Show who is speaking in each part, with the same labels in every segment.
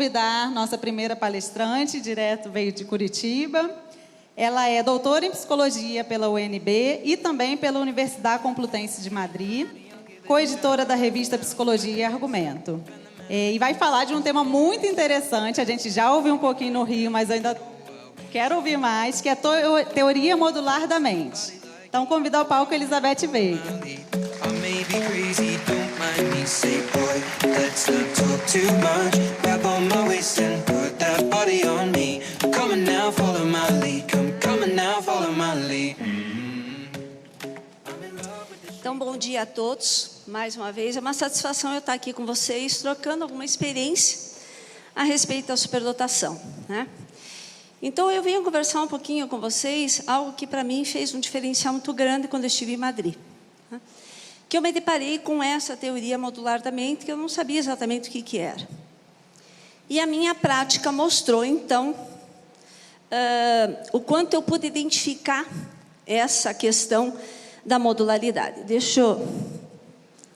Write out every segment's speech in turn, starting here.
Speaker 1: convidar nossa primeira palestrante, veio de Curitiba. Ela é doutora em psicologia pela UNB e também pela Universidade Complutense de Madrid, coeditora da revista Psicologia e Argumento. E vai falar de um tema muito interessante, a gente já ouviu um pouquinho no Rio, mas ainda quero ouvir mais, que é a teoria modular da mente. Então, convido ao palco Elizabeth Veiga.
Speaker 2: Então, bom dia a todos. Mais uma vez, é uma satisfação eu estar aqui com vocês, trocando alguma experiência a respeito da superdotação, né? Então, eu venho conversar um pouquinho com vocês, algo que para mim fez um diferencial muito grande quando eu estive em Madrid, né? Que eu me deparei com essa teoria modular da mente, que eu não sabia exatamente o que era. E a minha prática mostrou, então, o quanto eu pude identificar essa questão da modularidade. Deixa eu...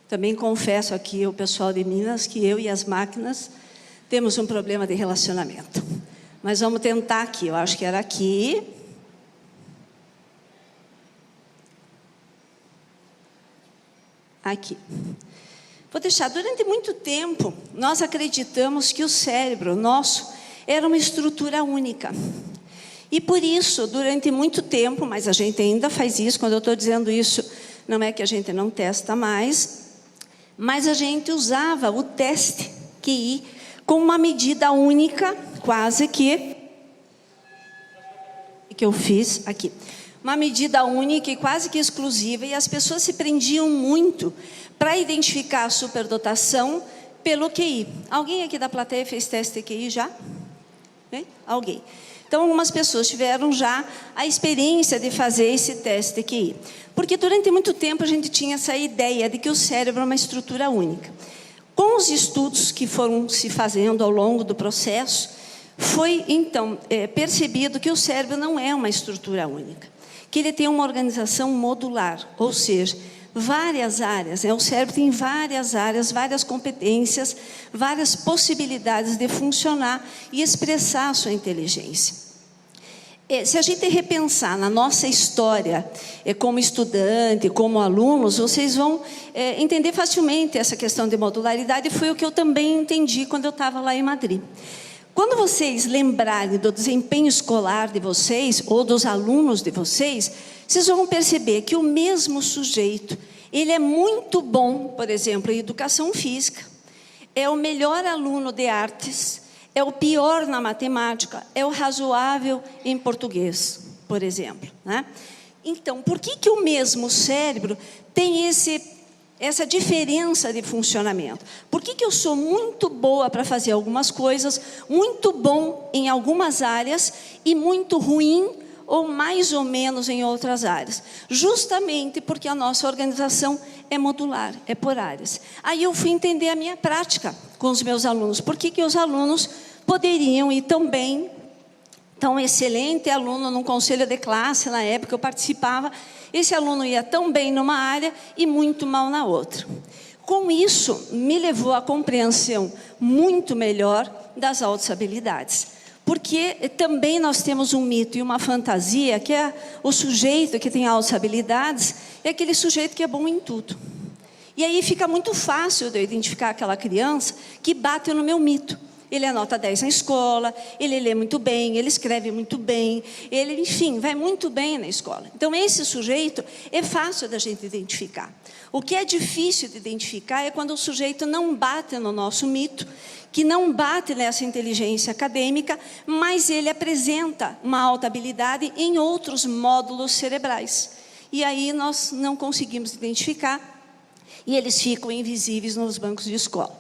Speaker 2: Também confesso aqui ao pessoal de Minas que eu e as máquinas temos um problema de relacionamento. Mas vamos tentar aqui, eu acho que era aqui. Aqui. Vou deixar, durante muito tempo, nós acreditamos que o cérebro nosso era uma estrutura única. E por isso, durante muito tempo, mas a gente ainda faz isso, quando eu estou dizendo isso, não é que a gente não testa mais, mas a gente usava o teste QI com uma medida única, quase que eu fiz aqui. Uma medida única e quase que exclusiva, e as pessoas se prendiam muito para identificar a superdotação pelo QI. Alguém aqui da plateia fez teste QI já? Hein? Alguém. Então, algumas pessoas tiveram já a experiência de fazer esse teste QI. Porque durante muito tempo a gente tinha essa ideia de que o cérebro é uma estrutura única. Com os estudos que foram se fazendo ao longo do processo, foi, então, percebido que o cérebro não é uma estrutura única. Que ele tem uma organização modular, ou seja, várias áreas. O cérebro tem várias áreas, várias competências, várias possibilidades de funcionar e expressar a sua inteligência. Se a gente repensar na nossa história como estudante, como alunos, vocês vão entender facilmente essa questão de modularidade. Foi o que eu também entendi quando eu estava lá em Madrid. Quando vocês lembrarem do desempenho escolar de vocês, ou dos alunos de vocês, vocês vão perceber que o mesmo sujeito, ele é muito bom, por exemplo, em educação física, é o melhor aluno de artes, é o pior na matemática, é o razoável em português, por exemplo, né? Então, por que o mesmo cérebro tem essa diferença de funcionamento? Por que eu sou muito boa para fazer algumas coisas, muito bom em algumas áreas e muito ruim ou mais ou menos em outras áreas? Justamente porque a nossa organização é modular, é por áreas. Aí eu fui entender a minha prática com os meus alunos. Por que os alunos poderiam ir tão bem, tão excelente aluno num conselho de classe, na época eu participava, esse aluno ia tão bem numa área e muito mal na outra. Com isso, me levou à compreensão muito melhor das altas habilidades. Porque também nós temos um mito e uma fantasia, que é o sujeito que tem altas habilidades, é aquele sujeito que é bom em tudo. E aí fica muito fácil de eu identificar aquela criança que bate no meu mito. Ele anota 10 na escola, ele lê muito bem, ele escreve muito bem, ele, enfim, vai muito bem na escola. Então, esse sujeito é fácil da gente identificar. O que é difícil de identificar é quando o sujeito não bate no nosso mito, que não bate nessa inteligência acadêmica, mas ele apresenta uma alta habilidade em outros módulos cerebrais. E aí nós não conseguimos identificar e eles ficam invisíveis nos bancos de escola.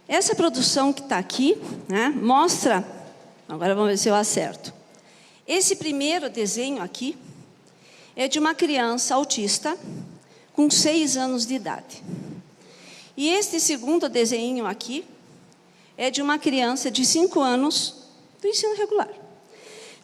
Speaker 2: Essa produção que está aqui, né, mostra... Agora vamos ver se eu acerto. Esse primeiro desenho aqui é de uma criança autista com 6 anos de idade. E este segundo desenho aqui é de uma criança de 5 anos do ensino regular.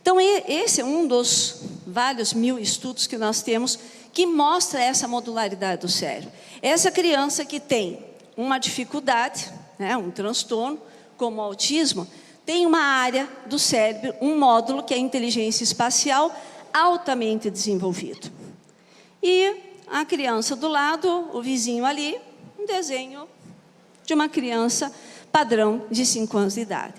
Speaker 2: Então, esse é um dos vários mil estudos que nós temos que mostra essa modularidade do cérebro. Essa criança que tem uma dificuldade, né, um transtorno, como o autismo, tem uma área do cérebro, um módulo que é a inteligência espacial altamente desenvolvido. E a criança do lado, o vizinho ali, um desenho de uma criança padrão de 5 anos de idade.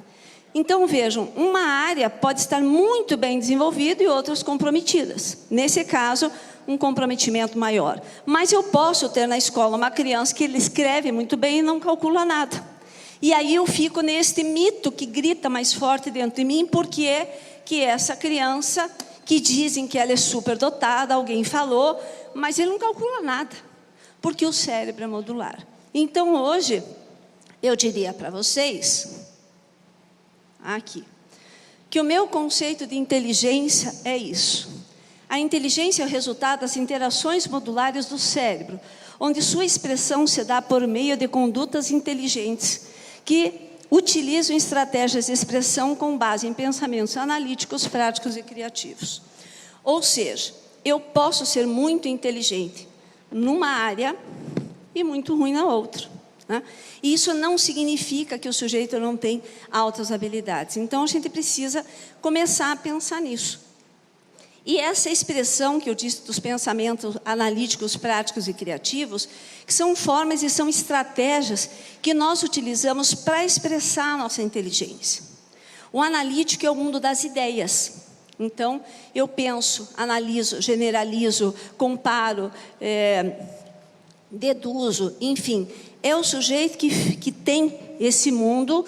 Speaker 2: Então, vejam, uma área pode estar muito bem desenvolvida e outras comprometidas. Nesse caso, um comprometimento maior. Mas eu posso ter na escola uma criança que ele escreve muito bem e não calcula nada. E aí eu fico neste mito que grita mais forte dentro de mim, porque é que essa criança, que dizem que ela é superdotada, alguém falou, mas ele não calcula nada, porque o cérebro é modular. Então, hoje, eu diria para vocês, aqui, que o meu conceito de inteligência é isso. A inteligência é o resultado das interações modulares do cérebro, onde sua expressão se dá por meio de condutas inteligentes, que utilizam estratégias de expressão com base em pensamentos analíticos, práticos e criativos. Ou seja, eu posso ser muito inteligente numa área e muito ruim na outra, né? E isso não significa que o sujeito não tem altas habilidades. Então, a gente precisa começar a pensar nisso. E essa expressão que eu disse dos pensamentos analíticos, práticos e criativos, que são formas e são estratégias que nós utilizamos para expressar a nossa inteligência. O analítico é o mundo das ideias. Então, eu penso, analiso, generalizo, comparo, deduzo, enfim. É o sujeito que tem esse mundo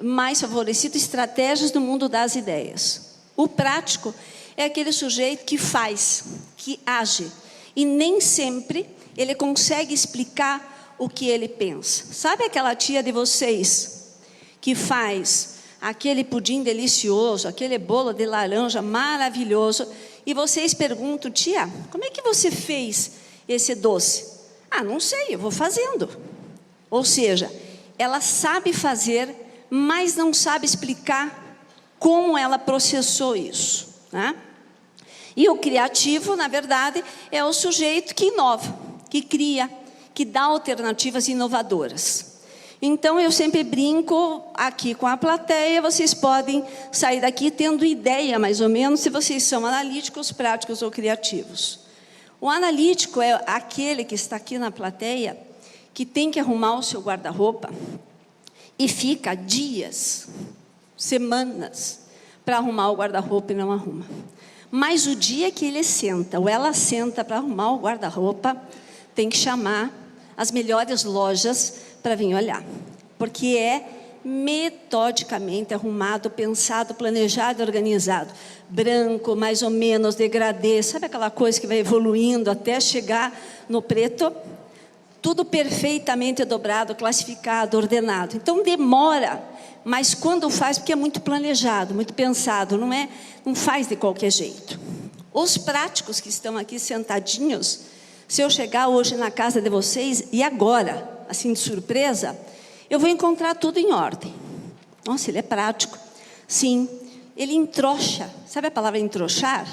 Speaker 2: mais favorecido, estratégias do mundo das ideias. O prático é aquele sujeito que faz, que age. E nem sempre ele consegue explicar o que ele pensa. Sabe aquela tia de vocês que faz aquele pudim delicioso, aquele bolo de laranja maravilhoso, e vocês perguntam, tia, como é que você fez esse doce? Ah, não sei, eu vou fazendo. Ou seja, ela sabe fazer, mas não sabe explicar como ela processou isso, né? E o criativo, na verdade, é o sujeito que inova, que cria, que dá alternativas inovadoras. Então, eu sempre brinco aqui com a plateia, vocês podem sair daqui tendo ideia, mais ou menos, se vocês são analíticos, práticos ou criativos. O analítico é aquele que está aqui na plateia, que tem que arrumar o seu guarda-roupa e fica dias, semanas, para arrumar o guarda-roupa e não arruma. Mas o dia que ele senta, ou ela senta para arrumar o guarda-roupa, tem que chamar as melhores lojas para vir olhar. Porque é metodicamente arrumado, pensado, planejado, organizado. Branco, mais ou menos, degradê, sabe aquela coisa que vai evoluindo até chegar no preto? Tudo perfeitamente dobrado, classificado, ordenado. Então demora, mas quando faz, porque é muito planejado, muito pensado, não faz de qualquer jeito. Os práticos que estão aqui sentadinhos, se eu chegar hoje na casa de vocês, e agora, assim de surpresa, eu vou encontrar tudo em ordem. Nossa, ele é prático. Sim, ele entrocha. Sabe a palavra entrochar?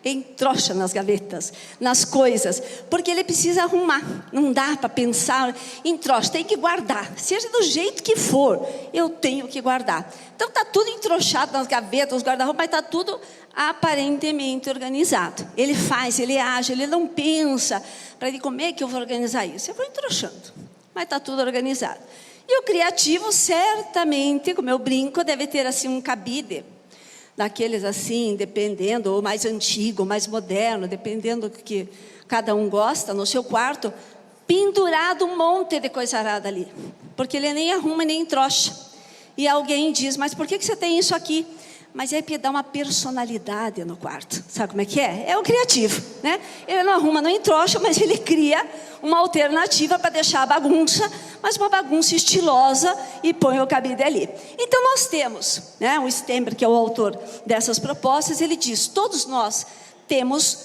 Speaker 2: Entrocha nas gavetas, nas coisas, porque ele precisa arrumar. Não dá para pensar, entrocha, tem que guardar. Seja do jeito que for, eu tenho que guardar. Então está tudo entrochado nas gavetas, nos guarda-roupa, mas está tudo aparentemente organizado. Ele faz, ele age, ele não pensa para ele como é que eu vou organizar isso. Eu vou entrochando, mas está tudo organizado. E o criativo, certamente, como eu brinco, deve ter assim um cabide, daqueles assim, dependendo, ou mais antigo, ou mais moderno, dependendo do que cada um gosta, no seu quarto, pendurado um monte de coisa arada ali, porque ele nem arruma nem entrocha. E alguém diz, mas por que você tem isso aqui? Mas é para dar uma personalidade no quarto. Sabe como é que é? É o criativo, né? Ele não arruma, não entrocha, mas ele cria uma alternativa para deixar a bagunça, mas uma bagunça estilosa, e põe o cabide ali. Então nós temos, né, o Stember, que é o autor dessas propostas, ele diz, todos nós temos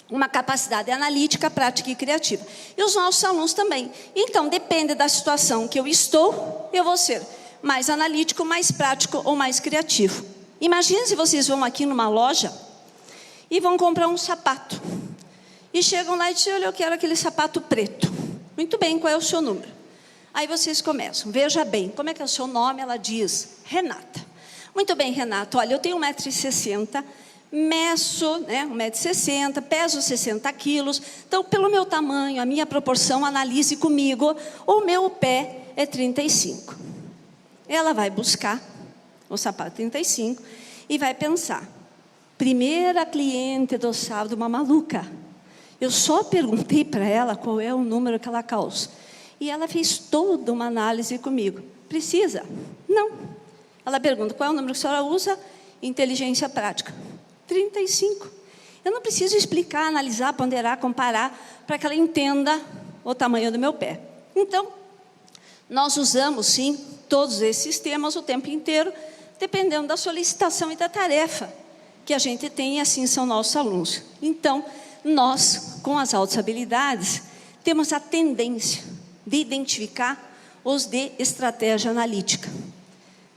Speaker 2: uma capacidade analítica, prática e criativa. E os nossos alunos também. Então, depende da situação que eu estou, eu vou ser mais analítico, mais prático ou mais criativo. Imagine se vocês vão aqui numa loja e vão comprar um sapato. E chegam lá e dizem, olha, eu quero aquele sapato preto. Muito bem, qual é o seu número? Aí vocês começam, veja bem, como é que é o seu nome? Ela diz, Renata. Muito bem, Renata, olha, eu tenho 1,60 m, meço, né, 1,60 m, peso 60 quilos, então, pelo meu tamanho, a minha proporção, analise comigo, o meu pé é 35. Ela vai buscar o sapato 35 e vai pensar, primeira cliente do sábado, uma maluca. Eu só perguntei para ela qual é o número que ela calça. E ela fez toda uma análise comigo. Precisa? Não. Ela pergunta, qual é o número que a senhora usa? Inteligência prática. 35. Eu não preciso explicar, analisar, ponderar, comparar, para que ela entenda o tamanho do meu pé. Então, nós usamos, sim, todos esses sistemas o tempo inteiro, dependendo da solicitação e da tarefa que a gente tem, e assim são nossos alunos. Então, nós, com as altas habilidades, temos a tendência de identificar os de estratégia analítica.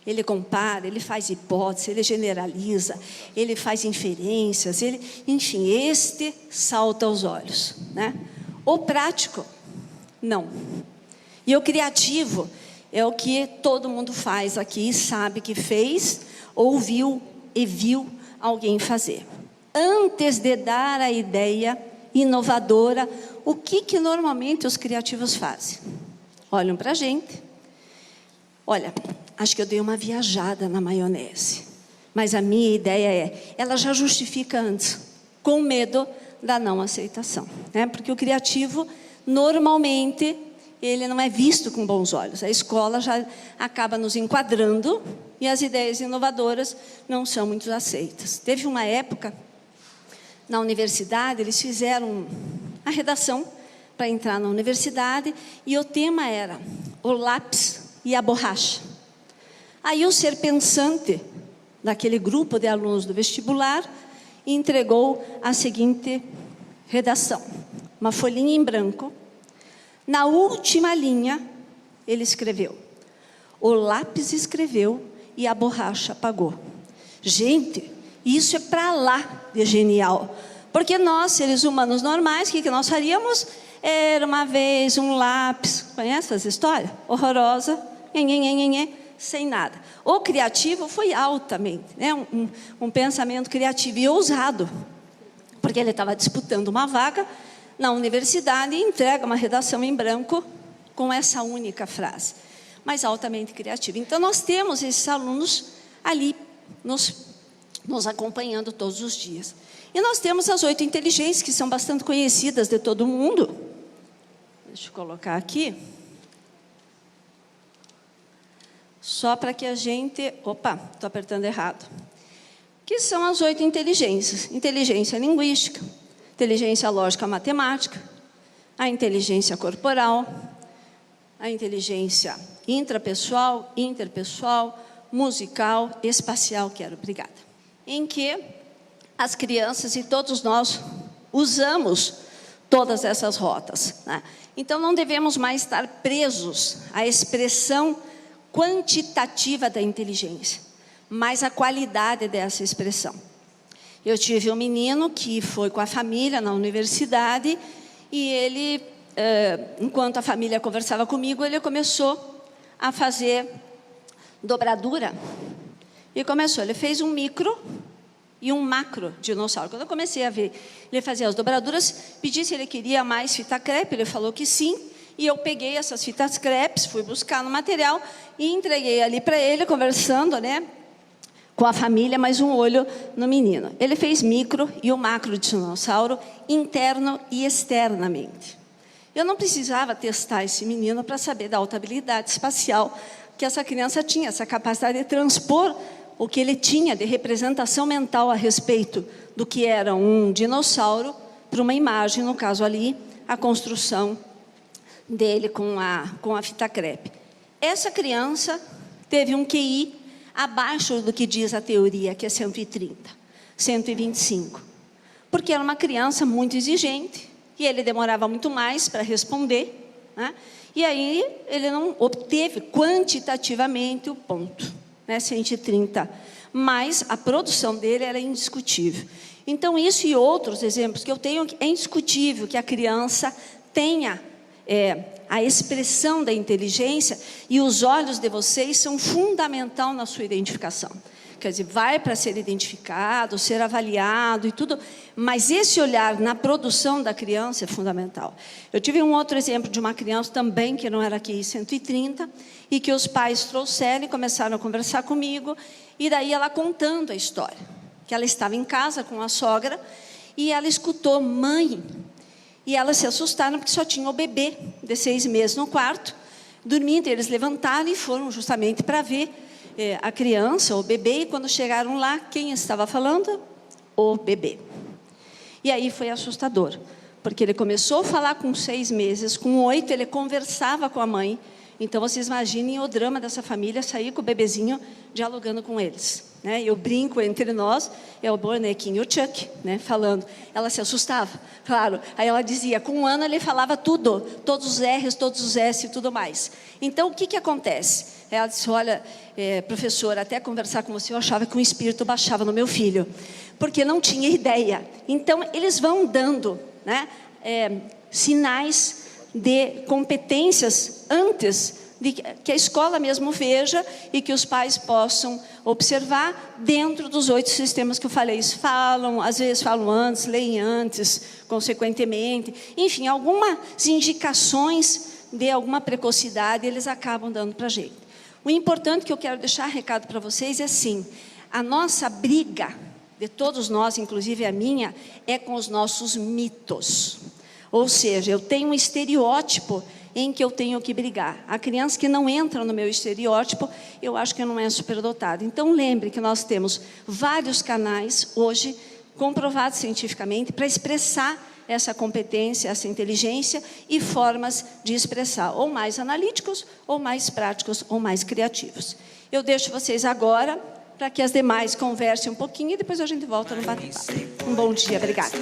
Speaker 2: Ele compara, ele faz hipótese, ele generaliza, ele faz inferências, enfim, este salta aos olhos, né? O prático, não. E o criativo é o que todo mundo faz aqui, sabe que fez, ouviu e viu alguém fazer. Antes de dar a ideia inovadora, o que normalmente os criativos fazem? Olham para a gente, olha, acho que eu dei uma viajada na maionese, mas a minha ideia é, ela já justifica antes, com medo da não aceitação, né? Porque o criativo, normalmente, ele não é visto com bons olhos. A escola já acaba nos enquadrando e as ideias inovadoras não são muito aceitas. Teve uma época, na universidade, eles fizeram a redação para entrar na universidade e o tema era o lápis e a borracha. Aí o ser pensante daquele grupo de alunos do vestibular entregou a seguinte redação, uma folhinha em branco. Na última linha, ele escreveu, o lápis escreveu e a borracha apagou. Gente, isso é para lá de genial, porque nós, seres humanos normais, o que nós faríamos? Era uma vez um lápis, conhece essa história? Horrorosa, sem nada. O criativo foi altamente, né? um pensamento criativo e ousado, porque ele estava disputando uma vaga na universidade e entrega uma redação em branco com essa única frase, mas altamente criativo. Então, nós temos esses alunos ali nos acompanhando todos os dias. E nós temos as 8 inteligências, que são bastante conhecidas de todo mundo. Deixa eu colocar aqui. Só para que a gente... Opa, estou apertando errado. Que são as 8 inteligências. Inteligência linguística, inteligência lógica matemática, a inteligência corporal, a inteligência intrapessoal, interpessoal, musical, espacial, obrigada. Em que as crianças e todos nós usamos todas essas rotas, né? Então, não devemos mais estar presos à expressão quantitativa da inteligência, mas à qualidade dessa expressão. Eu tive um menino que foi com a família na universidade e ele, enquanto a família conversava comigo, ele começou a fazer dobradura. E ele fez um micro e um macro dinossauro. Quando eu comecei a ver ele fazia as dobraduras, pedi se ele queria mais fita crepe, ele falou que sim. E eu peguei essas fitas crepes, fui buscar no material e entreguei ali para ele, conversando, né? Com a família, mais um olho no menino. Ele fez micro e o macro dinossauro interno e externamente. Eu não precisava testar esse menino para saber da alta habilidade espacial que essa criança tinha, essa capacidade de transpor o que ele tinha de representação mental a respeito do que era um dinossauro para uma imagem, no caso ali, a construção dele com a fita crepe. Essa criança teve um QI abaixo do que diz a teoria, que é 130, 125. Porque era uma criança muito exigente, e ele demorava muito mais para responder, né? E aí ele não obteve quantitativamente o ponto, né? 130. Mas a produção dele era indiscutível. Então, isso e outros exemplos que eu tenho, é indiscutível que a criança tenha a expressão da inteligência, e os olhos de vocês são fundamental na sua identificação. Quer dizer, vai para ser identificado, ser avaliado e tudo, mas esse olhar na produção da criança é fundamental. Eu tive um outro exemplo de uma criança também, que não era aqui 130, e que os pais trouxeram e começaram a conversar comigo, e daí ela contando a história, que ela estava em casa com a sogra, e ela escutou, mãe, e elas se assustaram porque só tinha o bebê de 6 meses no quarto, dormindo. Eles levantaram e foram justamente para ver a criança, o bebê, e quando chegaram lá, quem estava falando? O bebê. E aí foi assustador, porque ele começou a falar com 6 meses, com 8 ele conversava com a mãe. Então vocês imaginem o drama dessa família sair com o bebezinho dialogando com eles, né? Eu brinco entre nós, é o bonequinho Chuck, né, falando. Ela se assustava, claro. Aí ela dizia, com 1 ano ele falava tudo, todos os R's, todos os S e tudo mais. Então o que acontece? Ela disse, olha, professora, até conversar com você eu achava que um espírito baixava no meu filho, porque não tinha ideia. Então eles vão dando, né, sinais de competências antes de que a escola mesmo veja e que os pais possam observar dentro dos 8 sistemas que eu falei. Eles falam, às vezes falam antes, leem antes, consequentemente. Enfim, algumas indicações de alguma precocidade eles acabam dando para a gente. O importante que eu quero deixar recado para vocês é assim, a nossa briga, de todos nós, inclusive a minha, é com os nossos mitos. Ou seja, eu tenho um estereótipo em que eu tenho que brigar. A criança que não entra no meu estereótipo, eu acho que não é superdotada. Então lembre que nós temos vários canais hoje comprovados cientificamente para expressar essa competência, essa inteligência e formas de expressar, ou mais analíticos, ou mais práticos, ou mais criativos. Eu deixo vocês agora para que as demais conversem um pouquinho e depois a gente volta no bate-papo. Um bom dia, obrigada.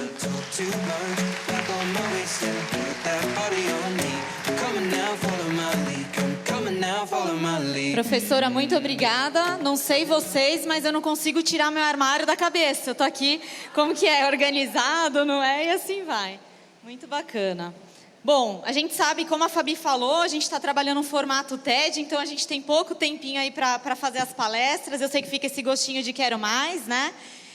Speaker 3: Professora, muito obrigada. Não sei vocês, mas eu não consigo tirar meu armário da cabeça. Eu tô aqui, como que é? Organizado, não é? E assim vai. Muito bacana. Bom, a gente sabe, como a Fabi falou, a gente está trabalhando no formato TED, então a gente tem pouco tempinho aí para fazer as palestras. Eu sei que fica esse gostinho de quero mais, né?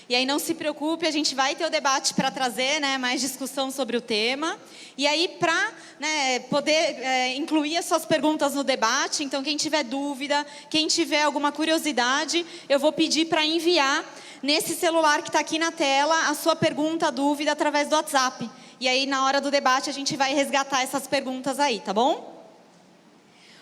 Speaker 3: E aí não se preocupe, a gente vai ter o debate para trazer, né, mais discussão sobre o tema. E aí para, né, poder incluir as suas perguntas no debate, então quem tiver dúvida, quem tiver alguma curiosidade, eu vou pedir para enviar nesse celular que está aqui na tela a sua pergunta, a dúvida através do WhatsApp. E aí na hora do debate a gente vai resgatar essas perguntas aí, tá bom?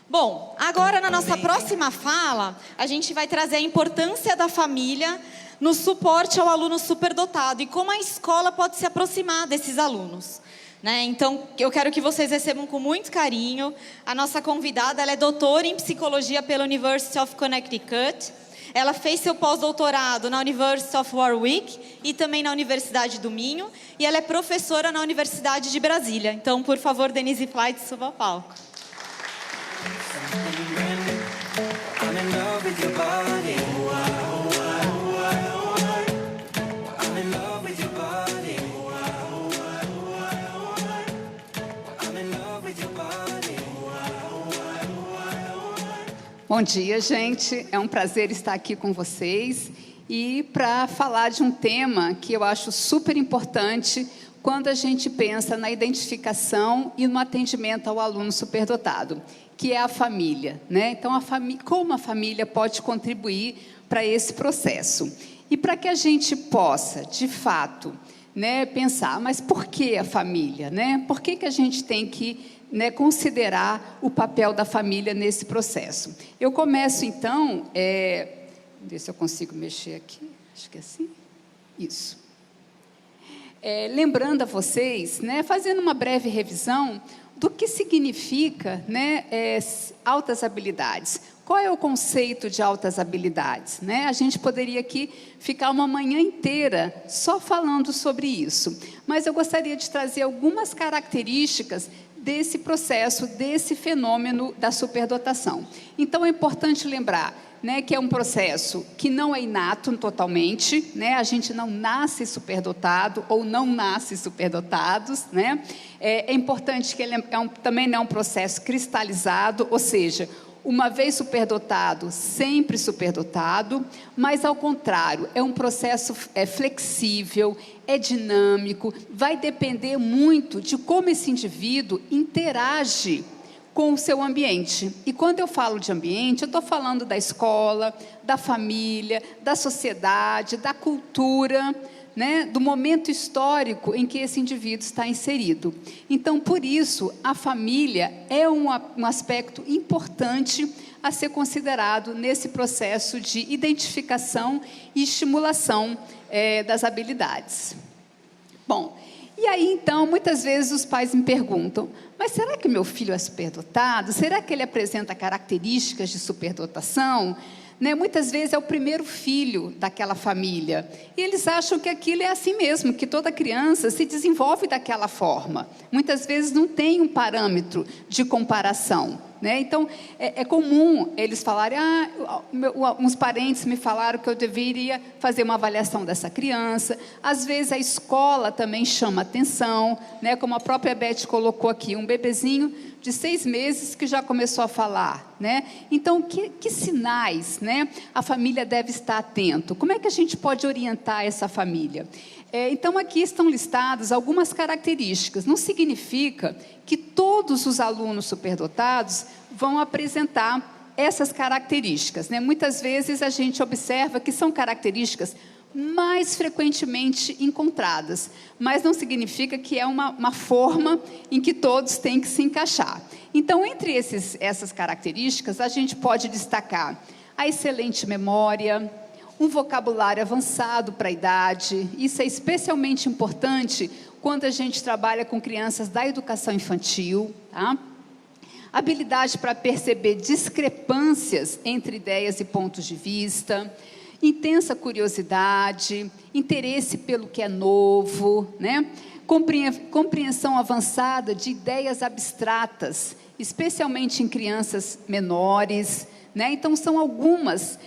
Speaker 3: Bom, agora na nossa próxima fala, a gente vai trazer a importância da família no suporte ao aluno superdotado e como a escola pode se aproximar desses alunos, né? Então, eu quero que vocês recebam com muito carinho. A nossa convidada, ela é doutora em psicologia pela University of Connecticut. Ela fez seu pós-doutorado na University of Warwick e também na Universidade do Minho. E ela é professora na Universidade de Brasília. Então, por favor, Denise Flight, suba ao palco.
Speaker 4: Bom dia, gente. É um prazer estar aqui com vocês e para falar de um tema que eu acho super importante quando a gente pensa na identificação e no atendimento ao aluno superdotado, que é a família, né? Então, como a família pode contribuir para esse processo? E para que a gente possa, de fato, né, pensar, mas por que a família, né? Por que a gente tem que considerar o papel da família nesse processo? Eu começo, então, ver se eu consigo mexer aqui, acho que é assim, isso. Lembrando a vocês, né, fazendo uma breve revisão do que significa, né, altas habilidades. Qual é o conceito de altas habilidades, né? A gente poderia aqui ficar uma manhã inteira só falando sobre isso, mas eu gostaria de trazer algumas características desse processo, desse fenômeno da superdotação. Então, é importante lembrar, né, que é um processo que não é inato totalmente, né? A gente não nasce superdotado ou não nasce superdotados, né? É importante que ele também não é um processo cristalizado, ou seja, uma vez superdotado, sempre superdotado, mas ao contrário, é um processo flexível, é dinâmico, vai depender muito de como esse indivíduo interage com o seu ambiente. E quando eu falo de ambiente, eu estou falando da escola, da família, da sociedade, da cultura, né, do momento histórico em que esse indivíduo está inserido. Então, por isso, a família é um aspecto importante a ser considerado nesse processo de identificação e estimulação das habilidades. Bom, e aí, então, muitas vezes os pais me perguntam, mas será que meu filho é superdotado? Será que ele apresenta características de superdotação? Né? Muitas vezes é o primeiro filho daquela família. E eles acham que aquilo é assim mesmo, que toda criança se desenvolve daquela forma. Muitas vezes não tem um parâmetro de comparação. Né? Então, é comum eles falarem, uns parentes me falaram que eu deveria fazer uma avaliação dessa criança. Às vezes a escola também chama atenção, né? Como a própria Beth colocou aqui, um bebezinho de 6 meses que já começou a falar. Né? Então, que sinais, né, a família deve estar atento? Como é que a gente pode orientar essa família? Então, aqui estão listadas algumas características. Não significa que todos os alunos superdotados vão apresentar essas características. Né? Muitas vezes a gente observa que são características mais frequentemente encontradas, mas não significa que é uma forma em que todos têm que se encaixar. Então, entre essas características, a gente pode destacar a excelente memória, um vocabulário avançado para a idade. Isso é especialmente importante quando a gente trabalha com crianças da educação infantil, tá? Habilidade para perceber discrepâncias entre ideias e pontos de vista, intensa curiosidade, interesse pelo que é novo, né? Compreensão avançada de ideias abstratas, especialmente em crianças menores, né? Então, são algumas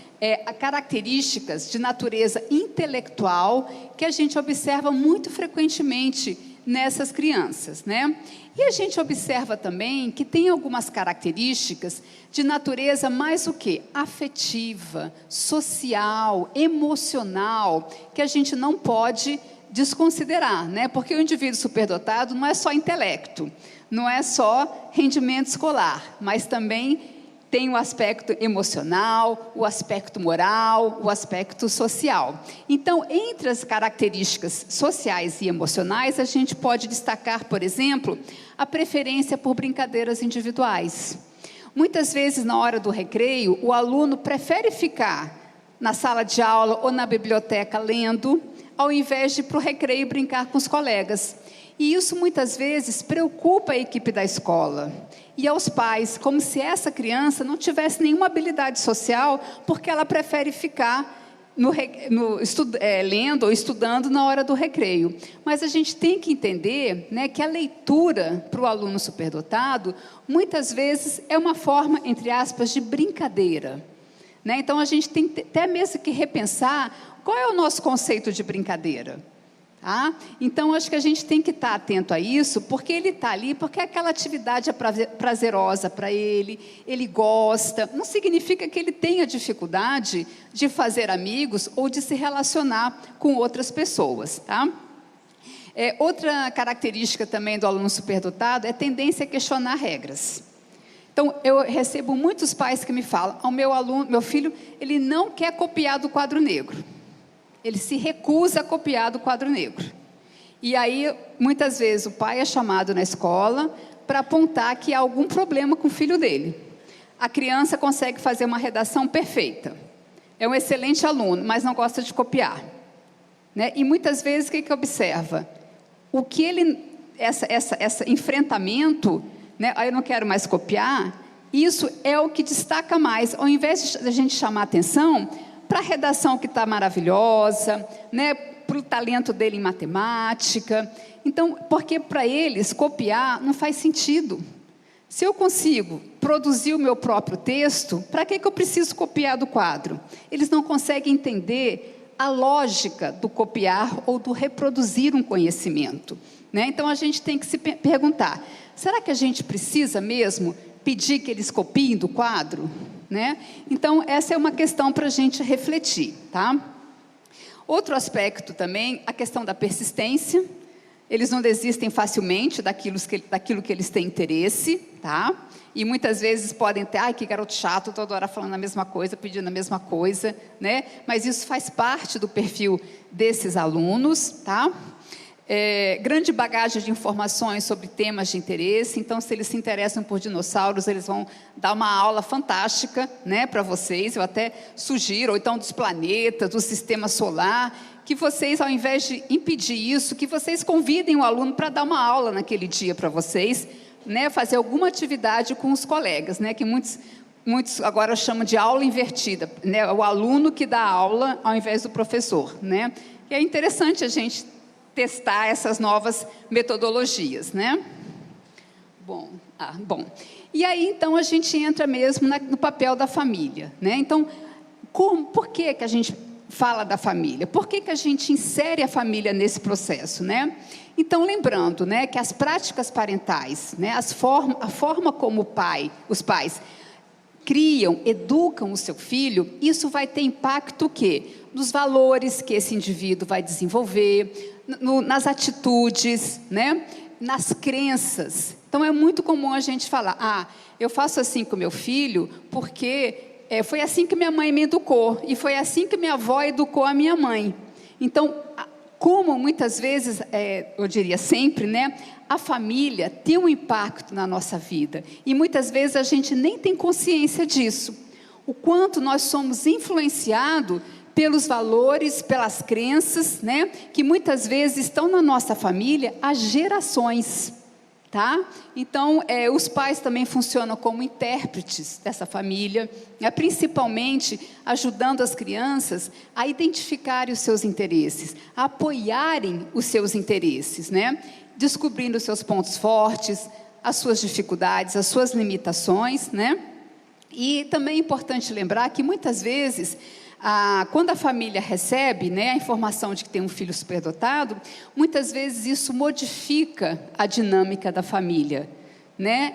Speaker 4: características de natureza intelectual que a gente observa muito frequentemente nessas crianças, né? E a gente observa também que tem algumas características de natureza mais o quê? Afetiva, social, emocional, que a gente não pode desconsiderar, né? Porque o indivíduo superdotado não é só intelecto, não é só rendimento escolar, mas também tem o aspecto emocional, o aspecto moral, o aspecto social. Então, entre as características sociais e emocionais, a gente pode destacar, por exemplo, a preferência por brincadeiras individuais. Muitas vezes, na hora do recreio, o aluno prefere ficar na sala de aula ou na biblioteca lendo, ao invés de ir para o recreio brincar com os colegas. E isso, muitas vezes, preocupa a equipe da escola e aos pais, como se essa criança não tivesse nenhuma habilidade social, porque ela prefere ficar lendo ou estudando na hora do recreio. Mas a gente tem que entender, né, que a leitura para o aluno superdotado, muitas vezes, é uma forma, entre aspas, de brincadeira. Né? Então, a gente tem até mesmo que repensar qual é o nosso conceito de brincadeira. Tá? Então, acho que a gente tem que estar atento a isso, porque ele está ali, porque aquela atividade é prazerosa para ele, ele gosta. Não significa que ele tenha dificuldade de fazer amigos ou de se relacionar com outras pessoas. Tá? Outra característica também do aluno superdotado é a tendência a questionar regras. Então, eu recebo muitos pais que me falam, meu filho, ele não quer copiar do quadro negro. Ele se recusa a copiar do quadro negro. E aí, muitas vezes, o pai é chamado na escola para apontar que há algum problema com o filho dele. A criança consegue fazer uma redação perfeita. É um excelente aluno, mas não gosta de copiar. Né? E muitas vezes, o que observa? O que esse enfrentamento, né? Eu não quero mais copiar, isso é o que destaca mais. Ao invés de a gente chamar atenção para a redação que está maravilhosa, né, Pelo talento dele em matemática. Então, porque para eles copiar não faz sentido. Se eu consigo produzir o meu próprio texto, para que eu preciso copiar do quadro? Eles não conseguem entender a lógica do copiar ou do reproduzir um conhecimento, né? Então, a gente tem que se perguntar, será que a gente precisa mesmo pedir que eles copiem do quadro, né? Então, essa é uma questão para a gente refletir, tá? Outro aspecto também, a questão da persistência. Eles não desistem facilmente daquilo que eles têm interesse, tá? E muitas vezes podem ter, ai, que garoto chato, toda hora falando a mesma coisa, pedindo a mesma coisa, né? Mas isso faz parte do perfil desses alunos, tá? Grande bagagem de informações sobre temas de interesse. Então, se eles se interessam por dinossauros, eles vão dar uma aula fantástica, né, para vocês. Eu até sugiro, ou então dos planetas, do sistema solar, que vocês, ao invés de impedir isso, que vocês convidem o aluno para dar uma aula naquele dia para vocês, né, fazer alguma atividade com os colegas, né, que muitos agora chamam de aula invertida, né, o aluno que dá aula ao invés do professor, né. E é interessante a gente testar essas novas metodologias, né? Bom. E aí, então, a gente entra mesmo no papel da família, né? Então, por que a gente fala da família? Por que a gente insere a família nesse processo, né? Então, lembrando, né, que as práticas parentais, né, a forma como os pais criam, educam o seu filho, isso vai ter impacto o quê? Nos valores que esse indivíduo vai desenvolver, nas atitudes, né? Nas crenças. Então, é muito comum a gente falar, eu faço assim com meu filho porque foi assim que minha mãe me educou, e foi assim que minha avó educou a minha mãe. Então, como muitas vezes, eu diria sempre, né? A família tem um impacto na nossa vida, e muitas vezes a gente nem tem consciência disso. O quanto nós somos influenciados pelos valores, pelas crenças, né, que muitas vezes estão na nossa família há gerações, tá? Então, os pais também funcionam como intérpretes dessa família, né, principalmente ajudando as crianças a identificarem os seus interesses, a apoiarem os seus interesses, né, descobrindo os seus pontos fortes, as suas dificuldades, as suas limitações, né? E também é importante lembrar que muitas vezes quando a família recebe, né, a informação de que tem um filho superdotado, muitas vezes isso modifica a dinâmica da família, né?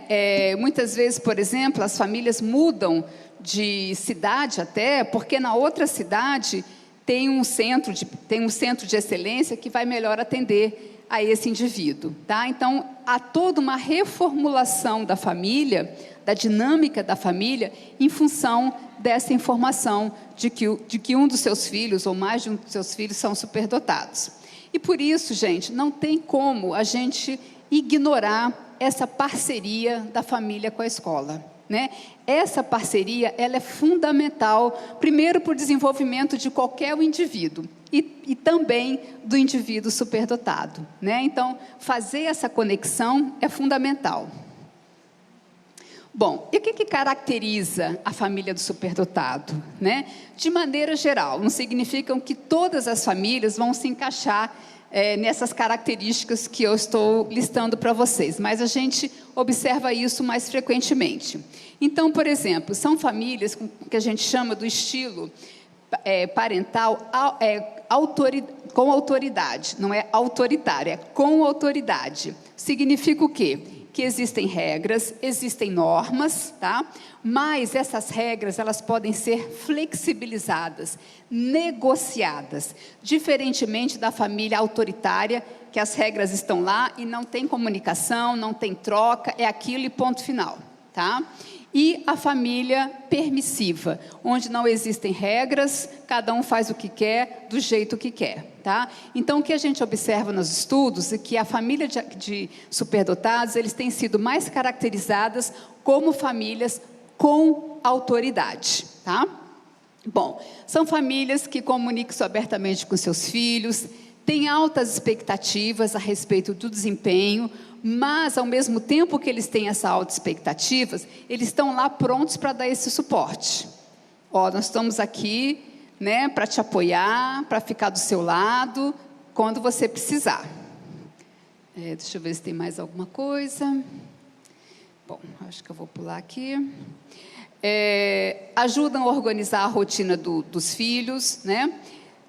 Speaker 4: Muitas vezes, por exemplo, as famílias mudam de cidade até, porque na outra cidade tem um centro de excelência que vai melhor atender a esse indivíduo, tá? Então, há toda uma reformulação da família, da dinâmica da família, em função dessa informação de que um dos seus filhos, ou mais de um dos seus filhos, são superdotados. E por isso, gente, não tem como a gente ignorar essa parceria da família com a escola, né? Essa parceria, ela é fundamental, primeiro para o desenvolvimento de qualquer indivíduo, e também do indivíduo superdotado, né? Então, fazer essa conexão é fundamental. Bom, e o que caracteriza a família do superdotado, né? De maneira geral, não significa que todas as famílias vão se encaixar nessas características que eu estou listando para vocês, mas a gente observa isso mais frequentemente. Então, por exemplo, são famílias que a gente chama do estilo parental com autoridade, não é autoritária, é com autoridade. Significa o quê? Que existem regras, existem normas, tá? Mas essas regras, elas podem ser flexibilizadas, negociadas, diferentemente da família autoritária, que as regras estão lá e não tem comunicação, não tem troca, é aquilo e ponto final, tá? E a família permissiva, onde não existem regras, cada um faz o que quer, do jeito que quer, tá? Então, o que a gente observa nos estudos é que a família de superdotados, eles têm sido mais caracterizadas como famílias com autoridade, tá? Bom, são famílias que comunicam abertamente com seus filhos, têm altas expectativas a respeito do desempenho, mas, ao mesmo tempo que eles têm essa alta expectativas, eles estão lá prontos para dar esse suporte. Nós estamos aqui, né, para te apoiar, para ficar do seu lado, quando você precisar. Deixa eu ver se tem mais alguma coisa. Bom, acho que eu vou pular aqui. Ajudam a organizar a rotina dos filhos, né?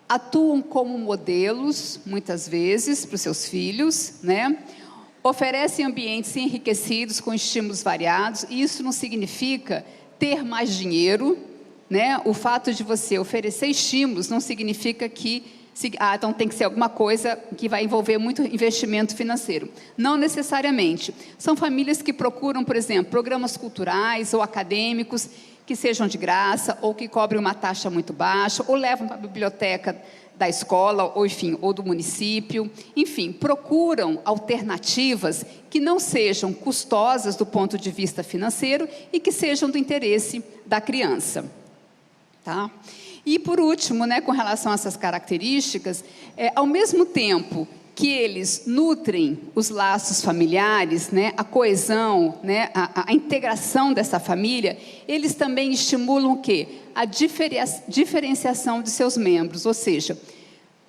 Speaker 4: Atuam como modelos, muitas vezes, para os seus filhos, né? Oferecem ambientes enriquecidos com estímulos variados, e isso não significa ter mais dinheiro, né? O fato de você oferecer estímulos não significa que então tem que ser alguma coisa que vai envolver muito investimento financeiro. Não necessariamente. São famílias que procuram, por exemplo, programas culturais ou acadêmicos que sejam de graça ou que cobrem uma taxa muito baixa, ou levam para a biblioteca da escola, ou enfim, ou do município. Enfim, procuram alternativas que não sejam custosas do ponto de vista financeiro e que sejam do interesse da criança. Tá? E, por último, né, com relação a essas características, ao mesmo tempo que eles nutrem os laços familiares, né, a coesão, né, a integração dessa família, eles também estimulam o quê? A diferenciação de seus membros, ou seja,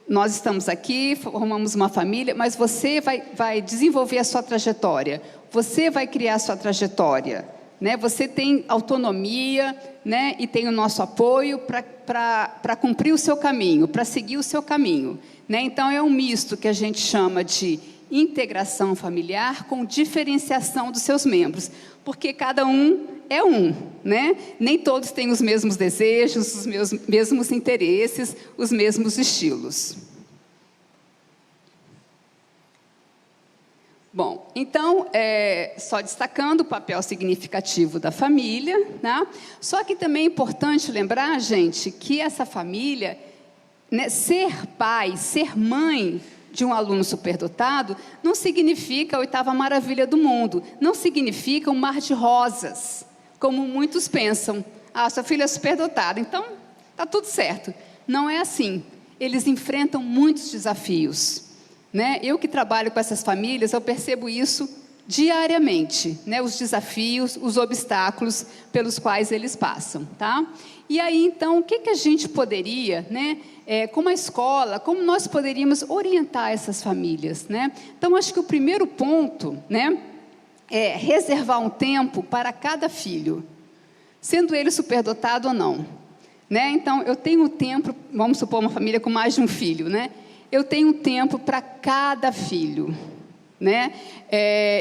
Speaker 4: nós estamos aqui, formamos uma família, mas você vai desenvolver a sua trajetória, você vai criar a sua trajetória, né? Você tem autonomia, né, e tem o nosso apoio para cumprir o seu caminho, para seguir o seu caminho, né? Então, é um misto que a gente chama de integração familiar com diferenciação dos seus membros, porque cada um é um, né? Nem todos têm os mesmos desejos, os mesmos interesses, os mesmos estilos. Bom, então, só destacando o papel significativo da família, né? Só que também é importante lembrar, gente, que essa família, né, ser pai, ser mãe de um aluno superdotado, não significa a 8ª maravilha do mundo, não significa um mar de rosas, como muitos pensam. Sua filha é superdotada, então está tudo certo. Não é assim. Eles enfrentam muitos desafios, né? Eu que trabalho com essas famílias, eu percebo isso diariamente, né? Os desafios, os obstáculos pelos quais eles passam, tá? E aí, então, o que a gente poderia, né, como a escola, como nós poderíamos orientar essas famílias, né? Então, acho que o primeiro ponto, né, é reservar um tempo para cada filho, sendo ele superdotado ou não, né? Então, eu tenho tempo, vamos supor uma família com mais de um filho, né? Eu tenho tempo para cada filho, né?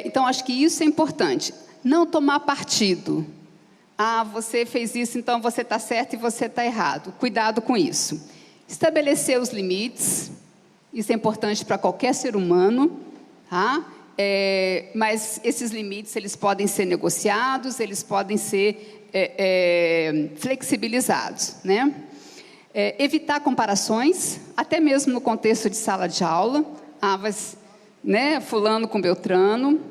Speaker 4: Então, acho que isso é importante. Não tomar partido. Você fez isso, então você está certo e você está errado. Cuidado com isso. Estabelecer os limites. Isso é importante para qualquer ser humano, tá? Mas esses limites, eles podem ser negociados, eles podem ser flexibilizados, né? Evitar comparações, até mesmo no contexto de sala de aula, né, fulano com beltrano,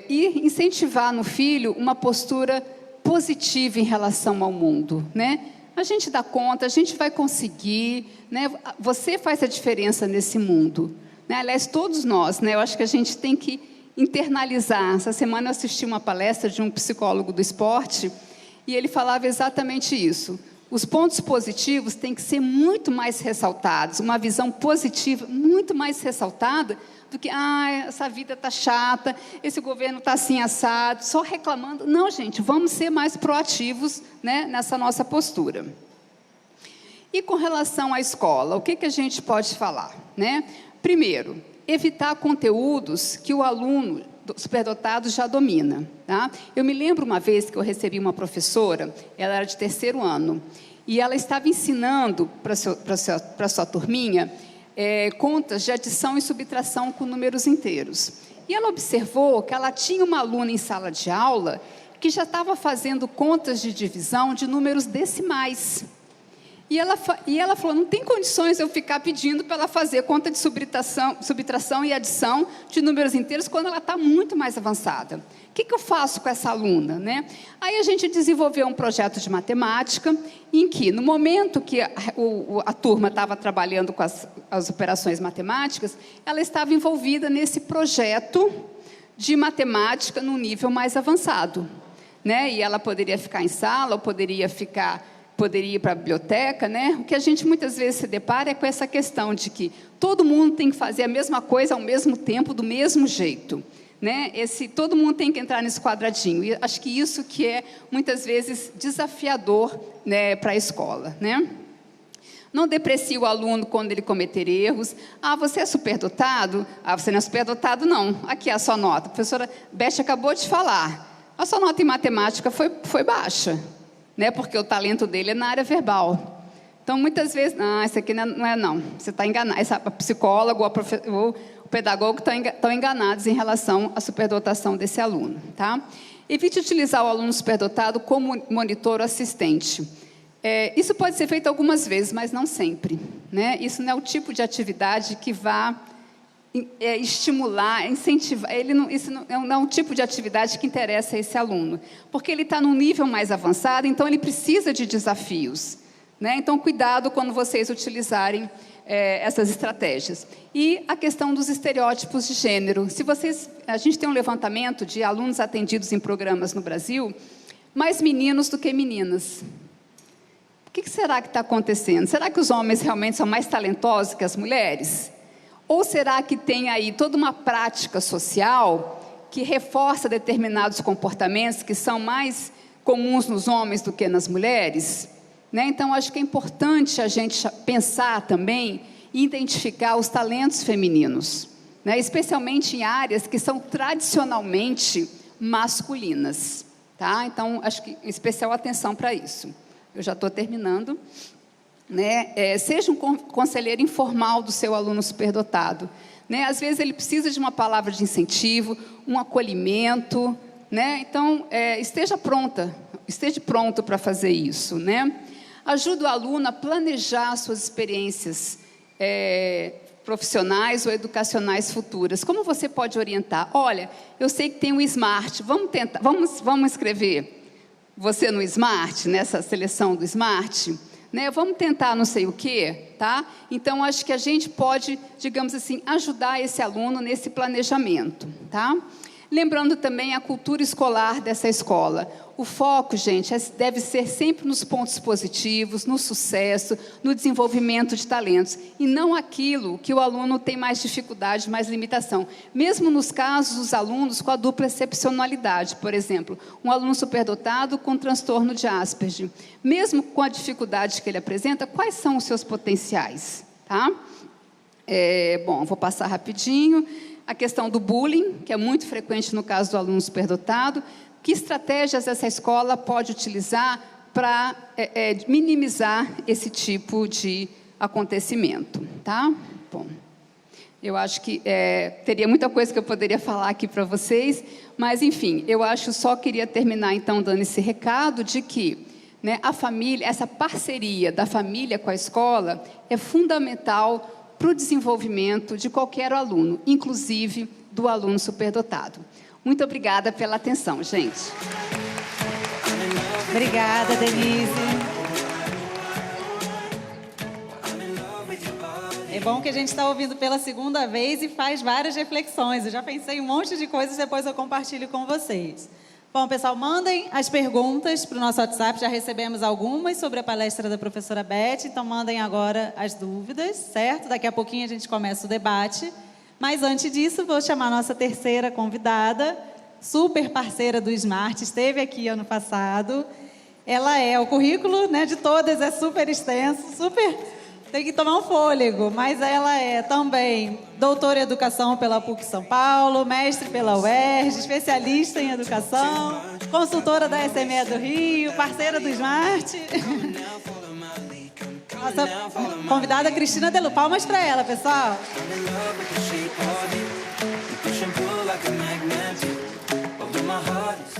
Speaker 4: e incentivar no filho uma postura positiva em relação ao mundo, né? A gente dá conta, a gente vai conseguir, né? Você faz a diferença nesse mundo, né? Aliás, todos nós, né? Eu acho que a gente tem que internalizar. Essa semana eu assisti uma palestra de um psicólogo do esporte e ele falava exatamente isso. Os pontos positivos têm que ser muito mais ressaltados, uma visão positiva muito mais ressaltada do que, essa vida está chata, esse governo está assim assado, só reclamando. Não, gente, vamos ser mais proativos, né, nessa nossa postura. E com relação à escola, o que a gente pode falar, né? Primeiro, evitar conteúdos que o aluno superdotado já domina, tá? Eu me lembro uma vez que eu recebi uma professora, ela era de 3º ano, e ela estava ensinando para sua turminha contas de adição e subtração com números inteiros. E ela observou que ela tinha uma aluna em sala de aula que já estava fazendo contas de divisão de números decimais. E ela falou, não tem condições de eu ficar pedindo para ela fazer conta de subtração e adição de números inteiros quando ela está muito mais avançada. O que eu faço com essa aluna, né? Aí a gente desenvolveu um projeto de matemática em que, no momento que a turma estava trabalhando com as operações matemáticas, ela estava envolvida nesse projeto de matemática num nível mais avançado, né? E ela poderia ficar em sala, ou poderia ficar poderia ir para a biblioteca, né? O que a gente muitas vezes se depara é com essa questão de que todo mundo tem que fazer a mesma coisa ao mesmo tempo, do mesmo jeito, né? Todo mundo tem que entrar nesse quadradinho. E acho que isso que é, muitas vezes, desafiador, né, para a escola, né? Não deprecie o aluno quando ele cometer erros. Ah, você é superdotado? Ah, você não é superdotado, não. Aqui é a sua nota. A professora Beth acabou de falar. A sua nota em matemática foi baixa, né? Porque o talento dele é na área verbal. Então, muitas vezes, isso aqui não é não. Você está enganado. A psicóloga ou o pedagogo estão enganados em relação à superdotação desse aluno, tá? Evite utilizar o aluno superdotado como monitor ou assistente. Isso pode ser feito algumas vezes, mas não sempre, né? Isso não é o tipo de atividade que vá estimular, incentivar. Isso não é um tipo de atividade que interessa a esse aluno, porque ele está num nível mais avançado, então ele precisa de desafios, né? Então, cuidado quando vocês utilizarem essas estratégias. E a questão dos estereótipos de gênero. A gente tem um levantamento de alunos atendidos em programas no Brasil, mais meninos do que meninas. O que será que está acontecendo? Será que os homens realmente são mais talentosos que as mulheres? Ou será que tem aí toda uma prática social que reforça determinados comportamentos que são mais comuns nos homens do que nas mulheres? Né? Então, acho que é importante a gente pensar também e identificar os talentos femininos, né? Especialmente em áreas que são tradicionalmente masculinas. Tá? Então, acho que especial atenção para isso. Eu já estou terminando, né? Seja um conselheiro informal do seu aluno superdotado, né? Às vezes ele precisa de uma palavra de incentivo, um acolhimento, né? Então, esteja pronto para fazer isso, né? Ajude o aluno a planejar suas experiências profissionais ou educacionais futuras. Como você pode orientar? Olha, eu sei que tem um Smart, vamos tentar, vamos escrever você no Smart, nessa seleção do Smart, né? Vamos tentar não sei o quê, tá? Então, acho que a gente pode, digamos assim, ajudar esse aluno nesse planejamento, tá? Lembrando também a cultura escolar dessa escola. O foco, gente, deve ser sempre nos pontos positivos, no sucesso, no desenvolvimento de talentos, e não aquilo que o aluno tem mais dificuldade, mais limitação. Mesmo nos casos dos alunos com a dupla excepcionalidade, por exemplo, um aluno superdotado com transtorno de Asperger. Mesmo com a dificuldade que ele apresenta, quais são os seus potenciais? Tá? Bom, vou passar rapidinho. A questão do bullying, que é muito frequente no caso do aluno superdotado. Que estratégias essa escola pode utilizar para minimizar esse tipo de acontecimento? Tá? Bom, eu acho que teria muita coisa que eu poderia falar aqui para vocês, mas, enfim, só queria terminar, então, dando esse recado de que, né, a família, essa parceria da família com a escola é fundamental para o desenvolvimento de qualquer aluno, inclusive do aluno superdotado. Muito obrigada pela atenção, gente.
Speaker 1: Obrigada, Denise. É bom que a gente está ouvindo pela segunda vez e faz várias reflexões. Eu já pensei em um monte de coisas, depois eu compartilho com vocês. Bom, pessoal, mandem as perguntas para o nosso WhatsApp. Já recebemos algumas sobre a palestra da professora Beth, então mandem agora as dúvidas, certo? Daqui a pouquinho a gente começa o debate. Mas antes disso, vou chamar a nossa terceira convidada, super parceira do Smart, esteve aqui ano passado. Ela o currículo, né, de todas é super extenso, tem que tomar um fôlego, mas ela é também doutora em educação pela PUC São Paulo, mestre pela UERJ, especialista em educação, consultora da SME do Rio, parceira do Smart. Nossa convidada Cristina Delu. Palmas para ela, pessoal.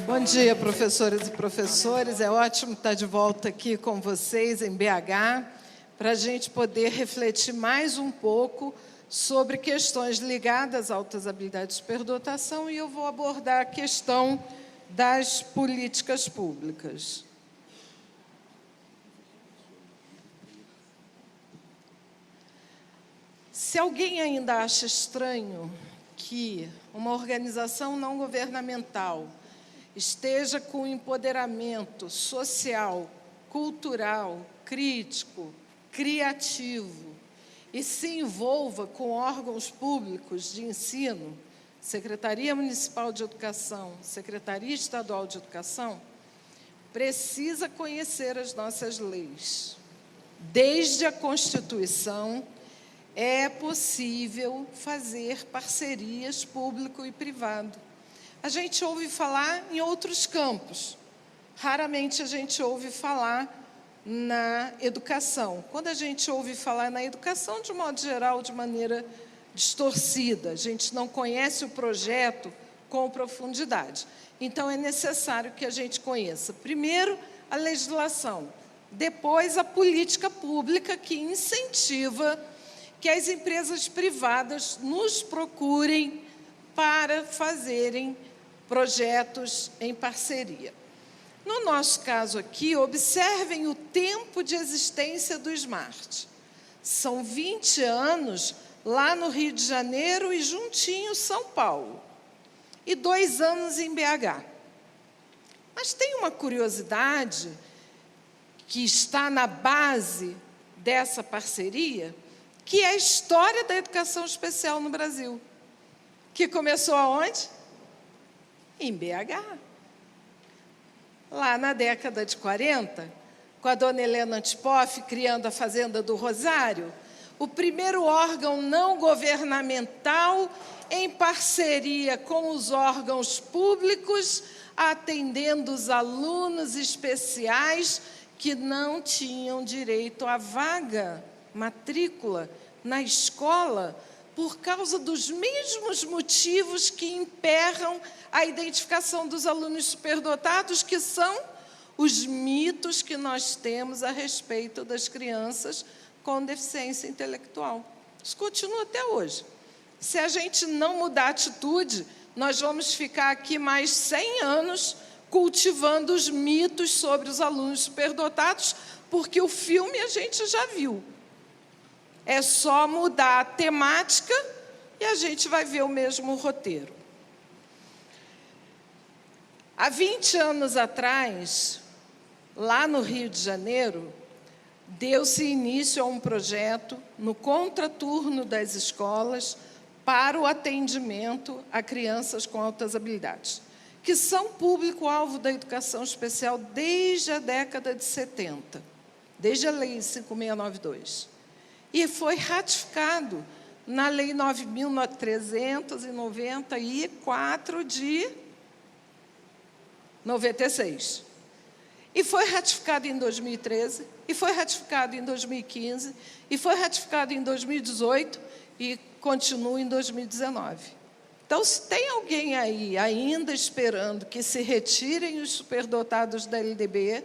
Speaker 5: Bom dia, professoras e professores. É ótimo estar de volta aqui com vocês em BH, para a gente poder refletir mais um pouco sobre questões ligadas a altas habilidades de superdotação, e eu vou abordar a questão das políticas públicas. Se alguém ainda acha estranho que uma organização não governamental esteja com empoderamento social cultural, crítico, criativo e se envolva com órgãos públicos de ensino, Secretaria Municipal de Educação, Secretaria Estadual de Educação, precisa conhecer as nossas leis. Desde a Constituição, é possível fazer parcerias público e privado. A gente ouve falar em outros campos, raramente a gente ouve falar na educação. Quando a gente ouve falar na educação, de modo geral, de maneira distorcida, a gente não conhece o projeto com profundidade. Então, é necessário que a gente conheça, primeiro, a legislação, depois, a política pública que incentiva que as empresas privadas nos procurem para fazerem projetos em parceria. No nosso caso aqui, observem o tempo de existência do SMART. São 20 anos lá no Rio de Janeiro e juntinho São Paulo. E 2 anos em BH. Mas tem uma curiosidade que está na base dessa parceria, que é a história da educação especial no Brasil, que começou aonde? Em BH. Lá na década de 40, com a dona Helena Antipoff criando a Fazenda do Rosário, o primeiro órgão não governamental em parceria com os órgãos públicos, atendendo os alunos especiais que não tinham direito à vaga, matrícula, na escola, por causa dos mesmos motivos que emperram a identificação dos alunos superdotados, que são os mitos que nós temos a respeito das crianças com deficiência intelectual. Isso continua até hoje. Se a gente não mudar a atitude, nós vamos ficar aqui mais 100 anos cultivando os mitos sobre os alunos superdotados, porque o filme a gente já viu. É só mudar a temática e a gente vai ver o mesmo roteiro. Há 20 anos atrás, lá no Rio de Janeiro, deu-se início a um projeto no contraturno das escolas para o atendimento a crianças com altas habilidades, que são público-alvo da educação especial desde a década de 70, desde a Lei 5692. E foi ratificado na Lei 9.394 de 96. E foi ratificado em 2013, e foi ratificado em 2015, e foi ratificado em 2018 e continua em 2019. Então, se tem alguém aí ainda esperando que se retirem os superdotados da LDB,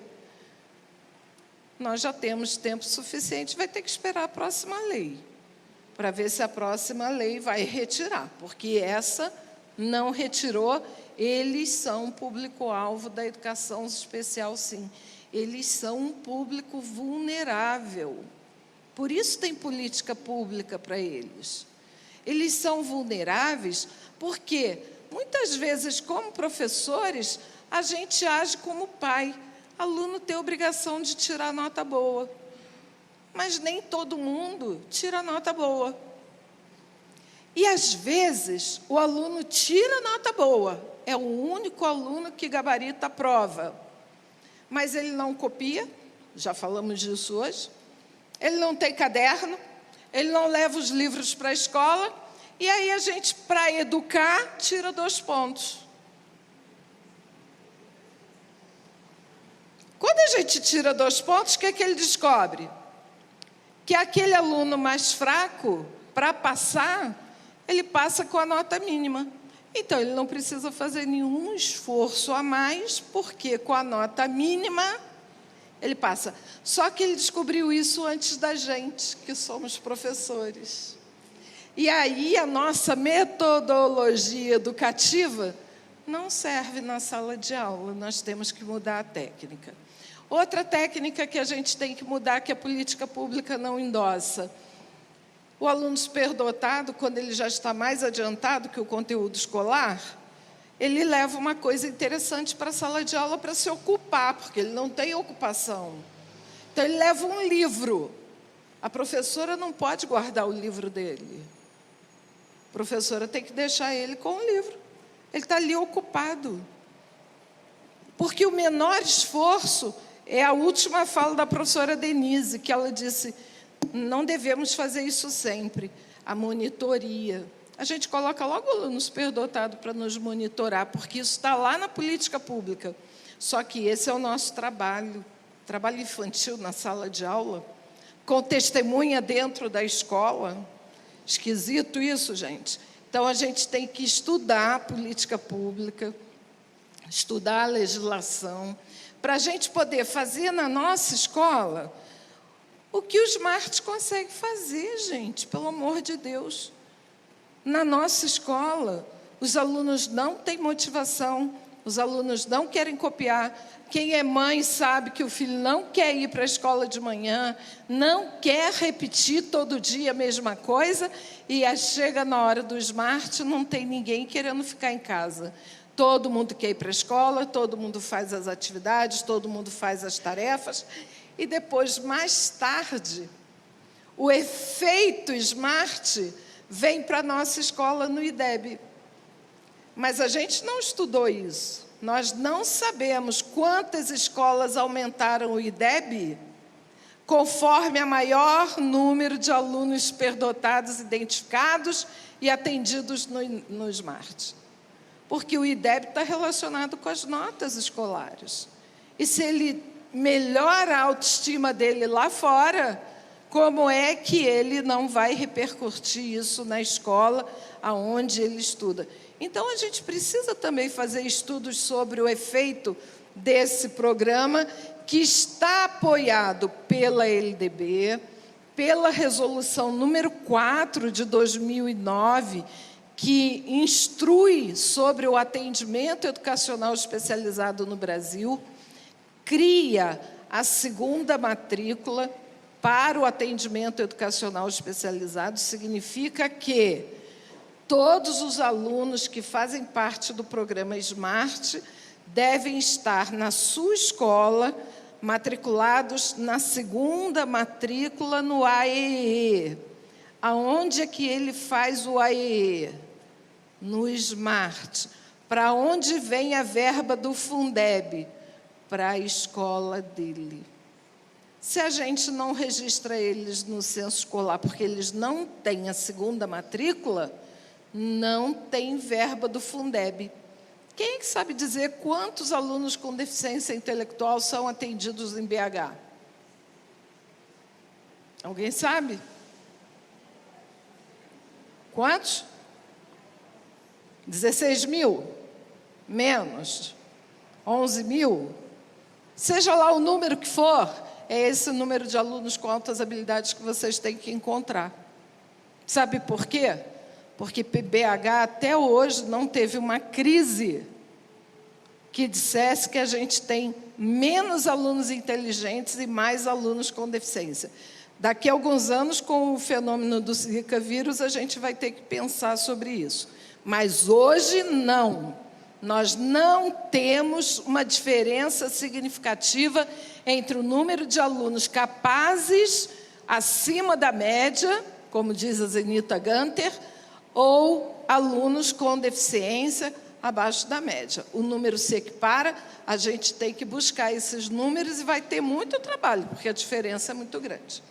Speaker 5: nós já temos tempo suficiente, vai ter que esperar a próxima lei, para ver se a próxima lei vai retirar, porque essa não retirou. Eles são um público-alvo da educação especial, sim. Eles são um público vulnerável. Por isso tem política pública para eles. Eles são vulneráveis porque, muitas vezes, como professores, a gente age como pai. Aluno tem a obrigação de tirar nota boa. Mas nem todo mundo tira nota boa. E, às vezes, o aluno tira nota boa. É o único aluno que gabarita a prova. Mas ele não copia, já falamos disso hoje. Ele não tem caderno, ele não leva os livros para a escola. E aí a gente, para educar, tira 2 pontos. Quando a gente tira 2 pontos, o que é que ele descobre? Que aquele aluno mais fraco, para passar, ele passa com a nota mínima. Então, ele não precisa fazer nenhum esforço a mais, porque com a nota mínima, ele passa. Só que ele descobriu isso antes da gente, que somos professores. E aí, a nossa metodologia educativa não serve na sala de aula, nós temos que mudar a técnica. Outra técnica que a gente tem que mudar, que a política pública não endossa. O aluno superdotado, quando ele já está mais adiantado que o conteúdo escolar, ele leva uma coisa interessante para a sala de aula para se ocupar, porque ele não tem ocupação. Então, ele leva um livro. A professora não pode guardar o livro dele. A professora tem que deixar ele com o livro. Ele está ali ocupado. Porque o menor esforço é a última fala da professora Denise, que ela disse, não devemos fazer isso sempre. A monitoria. A gente coloca logo o aluno superdotado para nos monitorar, porque isso está lá na política pública. Só que esse é o nosso trabalho. Trabalho infantil na sala de aula, com testemunha dentro da escola. Esquisito isso, gente. Então, a gente tem que estudar a política pública, estudar a legislação, para a gente poder fazer na nossa escola o que os Smart conseguem fazer, gente, pelo amor de Deus. Na nossa escola, os alunos não têm motivação, os alunos não querem copiar. Quem é mãe sabe que o filho não quer ir para a escola de manhã, não quer repetir todo dia a mesma coisa, e aí chega na hora do Smart, não tem ninguém querendo ficar em casa. Todo mundo quer ir para a escola, todo mundo faz as atividades, todo mundo faz as tarefas, e depois, mais tarde, o efeito Smart vem para a nossa escola no IDEB. Mas a gente não estudou isso. Nós não sabemos quantas escolas aumentaram o IDEB conforme a maior número de alunos superdotados identificados e atendidos no Smart. Porque o IDEB está relacionado com as notas escolares. E se ele melhora a autoestima dele lá fora, como é que ele não vai repercutir isso na escola aonde ele estuda? Então, a gente precisa também fazer estudos sobre o efeito desse programa, que está apoiado pela LDB, pela resolução número 4 de 2009, que instrui sobre o atendimento educacional especializado no Brasil, cria a segunda matrícula para o atendimento educacional especializado. Significa que todos os alunos que fazem parte do programa Smart devem estar na sua escola matriculados na segunda matrícula no AEE. Aonde é que ele faz o AEE? No Smart. Para onde vem a verba do Fundeb? Para a escola dele. Se a gente não registra eles no censo escolar, porque eles não têm a segunda matrícula, não tem verba do Fundeb. Quem é que sabe dizer quantos alunos com deficiência intelectual são atendidos em BH? Alguém sabe? Quantos? 16 mil? Menos? 11 mil? Seja lá o número que for, é esse número de alunos com altas habilidades que vocês têm que encontrar. Sabe por quê? Porque BH até hoje não teve uma crise que dissesse que a gente tem menos alunos inteligentes e mais alunos com deficiência. Daqui a alguns anos, com o fenômeno do Zika vírus, a gente vai ter que pensar sobre isso. Mas hoje, não. Nós não temos uma diferença significativa entre o número de alunos capazes acima da média, como diz a Zenita Gunter, ou alunos com deficiência abaixo da média. O número se equipara, a gente tem que buscar esses números e vai ter muito trabalho, porque a diferença é muito grande.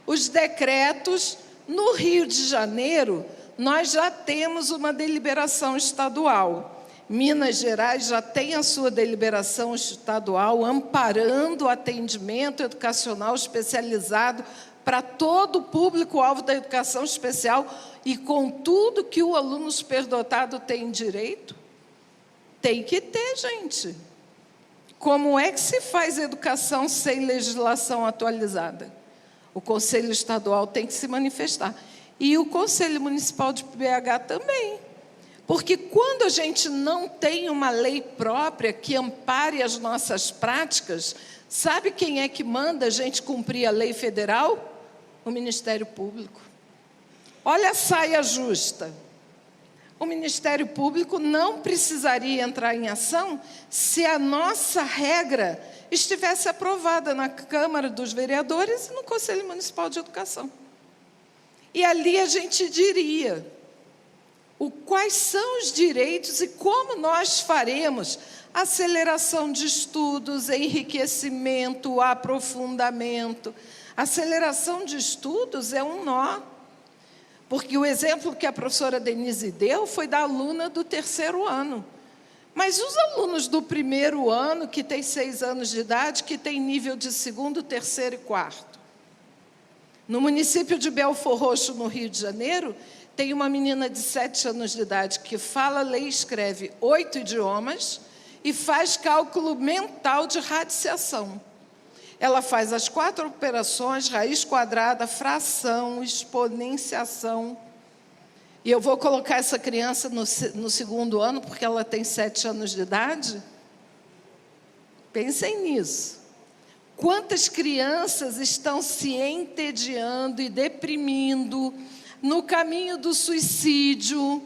Speaker 5: Os decretos, no Rio de Janeiro, nós já temos uma deliberação estadual. Minas Gerais já tem a sua deliberação estadual amparando o atendimento educacional especializado para todo o público-alvo da educação especial e com tudo que o aluno superdotado tem direito. Tem que ter, gente. Como é que se faz educação sem legislação atualizada? O Conselho Estadual tem que se manifestar. E o Conselho Municipal de BH também. Porque quando a gente não tem uma lei própria que ampare as nossas práticas, sabe quem é que manda a gente cumprir a lei federal? O Ministério Público. Olha a saia justa. o Ministério Público não precisaria entrar em ação se a nossa regra estivesse aprovada na Câmara dos Vereadores e no Conselho Municipal de Educação. E ali a gente diria quais são os direitos e como nós faremos aceleração de estudos, enriquecimento, aprofundamento. Aceleração de estudos é um nó, porque o exemplo que a professora Denise deu foi da aluna do 3º ano. Mas os alunos do 1º ano, que têm 6 anos de idade, que têm nível de 2º, 3º e 4º. No município de Belford Roxo, no Rio de Janeiro, tem uma menina de 7 anos de idade que fala, lê e escreve 8 idiomas e faz cálculo mental de radiciação. Ela faz as 4 operações, raiz quadrada, fração, exponenciação. E eu vou colocar essa criança no 2º ano, porque ela tem 7 anos de idade. Pensem nisso. Quantas crianças estão se entediando e deprimindo no caminho do suicídio,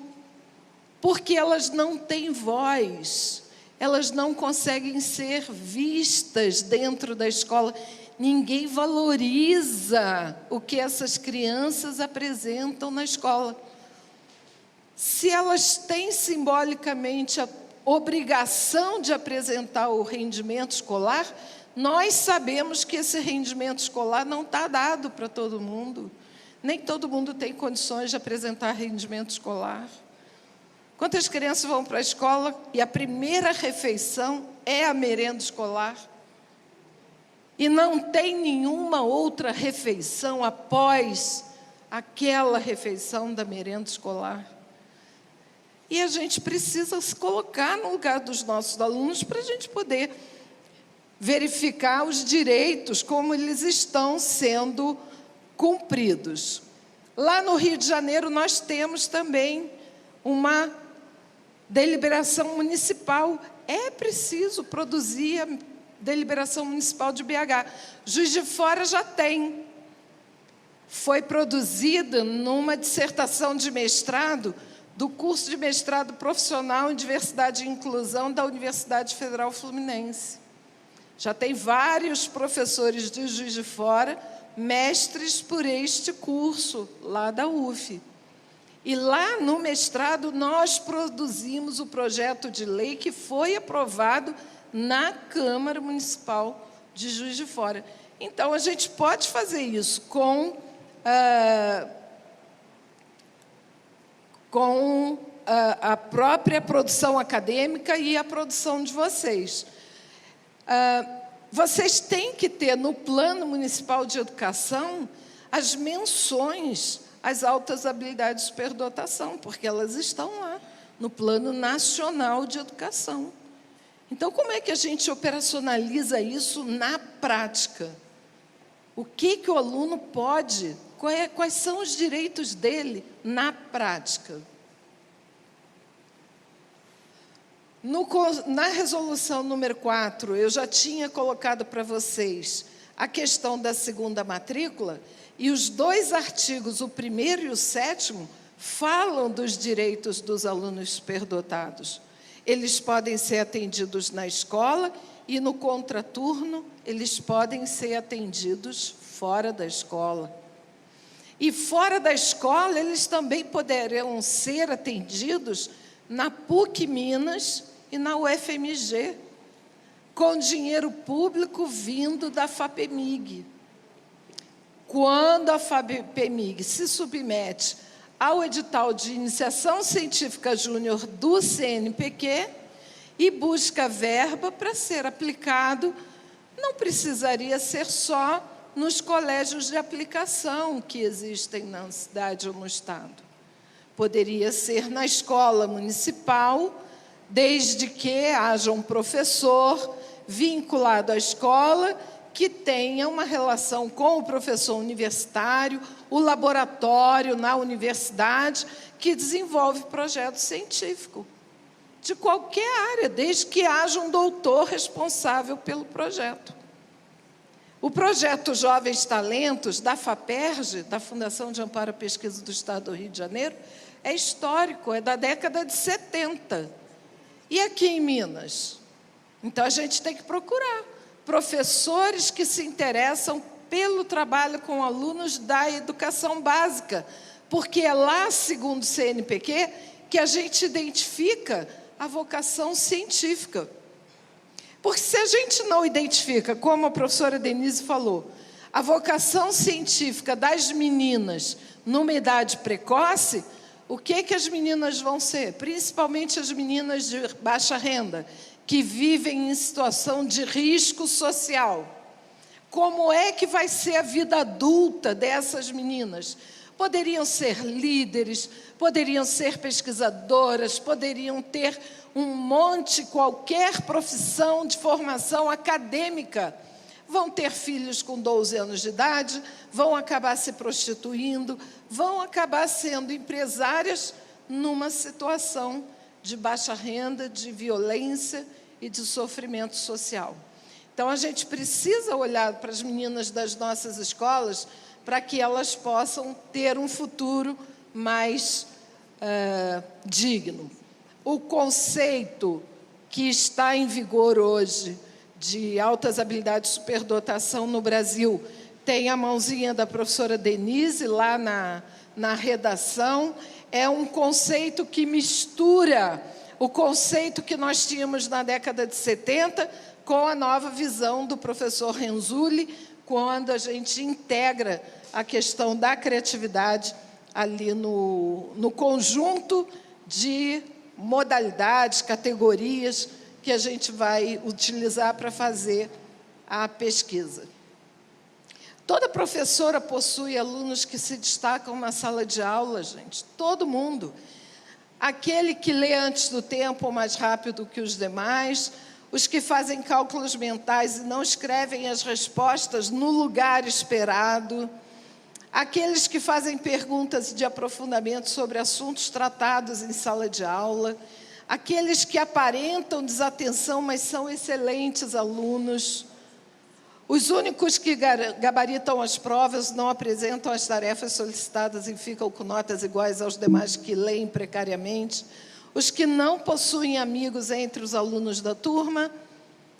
Speaker 5: porque elas não têm voz, elas não conseguem ser vistas dentro da escola. Ninguém valoriza o que essas crianças apresentam na escola. Se elas têm simbolicamente a obrigação de apresentar o rendimento escolar, nós sabemos que esse rendimento escolar não está dado para todo mundo. Nem todo mundo tem condições de apresentar rendimento escolar. Quantas crianças vão para a escola e a primeira refeição é a merenda escolar? E não tem nenhuma outra refeição após aquela refeição da merenda escolar? E a gente precisa se colocar no lugar dos nossos alunos para a gente poder verificar os direitos, como eles estão sendo cumpridos. Lá no Rio de Janeiro, nós temos também uma deliberação municipal. É preciso produzir a deliberação municipal de BH. Juiz de Fora já tem. Foi produzida numa dissertação de mestrado do curso de mestrado profissional em diversidade e inclusão da Universidade Federal Fluminense. Já tem vários professores de Juiz de Fora, mestres por este curso, lá da UF. E lá no mestrado, nós produzimos o projeto de lei que foi aprovado na Câmara Municipal de Juiz de Fora. Então, a gente pode fazer isso com a própria produção acadêmica e a produção de vocês. Vocês têm que ter no Plano Municipal de Educação as menções às altas habilidades de superdotação, porque elas estão lá no Plano Nacional de Educação. Então, como é que a gente operacionaliza isso na prática? O que o aluno pode, quais são os direitos dele na prática? Na resolução número 4, eu já tinha colocado para vocês a questão da 2ª matrícula, e os 2 artigos, o 1º e o 7º, falam dos direitos dos alunos superdotados. Eles podem ser atendidos na escola e, no contraturno, eles podem ser atendidos fora da escola. E fora da escola, eles também poderão ser atendidos na PUC Minas e na UFMG, com dinheiro público vindo da FAPEMIG. Quando a FAPEMIG se submete ao edital de iniciação científica júnior do CNPq e busca verba para ser aplicado, não precisaria ser só nos colégios de aplicação que existem na cidade ou no estado. Poderia ser na escola municipal, desde que haja um professor vinculado à escola que tenha uma relação com o professor universitário, o laboratório na universidade, que desenvolve projeto científico, de qualquer área, desde que haja um doutor responsável pelo projeto. O projeto Jovens Talentos, da FAPERJ, da Fundação de Amparo à Pesquisa do Estado do Rio de Janeiro, é histórico, é da década de 70. E aqui em Minas? Então, a gente tem que procurar professores que se interessam pelo trabalho com alunos da educação básica, porque é lá, segundo o CNPq, que a gente identifica a vocação científica. Porque se a gente não identifica, como a professora Denise falou, a vocação científica das meninas numa idade precoce, o que as meninas vão ser? Principalmente as meninas de baixa renda, que vivem em situação de risco social. Como é que vai ser a vida adulta dessas meninas? Poderiam ser líderes, poderiam ser pesquisadoras, poderiam ter qualquer profissão de formação acadêmica. Vão ter filhos com 12 anos de idade, vão acabar se prostituindo, vão acabar sendo empresárias numa situação de baixa renda, de violência e de sofrimento social. Então, a gente precisa olhar para as meninas das nossas escolas para que elas possam ter um futuro mais digno. O conceito que está em vigor hoje de altas habilidades de superdotação no Brasil tem a mãozinha da professora Denise lá na redação. É um conceito que mistura o conceito que nós tínhamos na década de 70 com a nova visão do professor Renzulli, quando a gente integra a questão da criatividade ali no conjunto de modalidades, categorias que a gente vai utilizar para fazer a pesquisa. Toda professora possui alunos que se destacam na sala de aula, gente. Todo mundo. Aquele que lê antes do tempo ou mais rápido que os demais, os que fazem cálculos mentais e não escrevem as respostas no lugar esperado, aqueles que fazem perguntas de aprofundamento sobre assuntos tratados em sala de aula, aqueles que aparentam desatenção, mas são excelentes alunos, os únicos que gabaritam as provas, não apresentam as tarefas solicitadas e ficam com notas iguais aos demais que leem precariamente, os que não possuem amigos entre os alunos da turma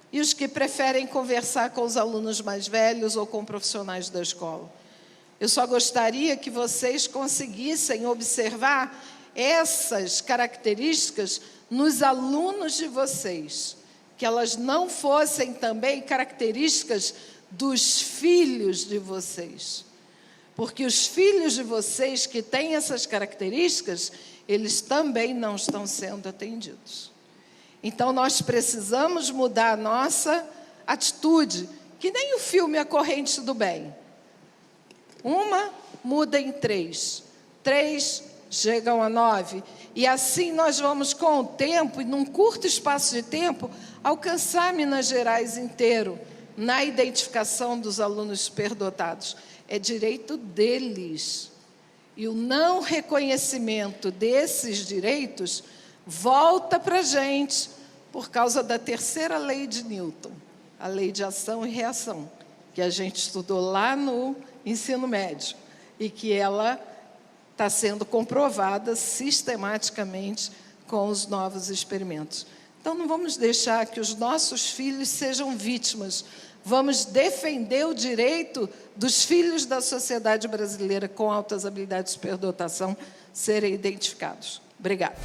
Speaker 5: e os que preferem conversar com os alunos mais velhos ou com profissionais da escola. Eu só gostaria que vocês conseguissem observar essas características nos alunos de vocês, que elas não fossem também características dos filhos de vocês. Porque os filhos de vocês que têm essas características, eles também não estão sendo atendidos. Então, nós precisamos mudar a nossa atitude, que nem o filme A Corrente do Bem. Uma muda em 3, 3 chegam a 9, e assim nós vamos, com o tempo, e num curto espaço de tempo, alcançar Minas Gerais inteiro na identificação dos alunos superdotados. É direito deles. E o não reconhecimento desses direitos volta para a gente por causa da terceira lei de Newton, a lei de ação e reação, que a gente estudou lá no ensino médio e que ela está sendo comprovada sistematicamente com os novos experimentos. Então, não vamos deixar que os nossos filhos sejam vítimas. Vamos defender o direito dos filhos da sociedade brasileira com altas habilidades de superdotação serem identificados. Obrigada.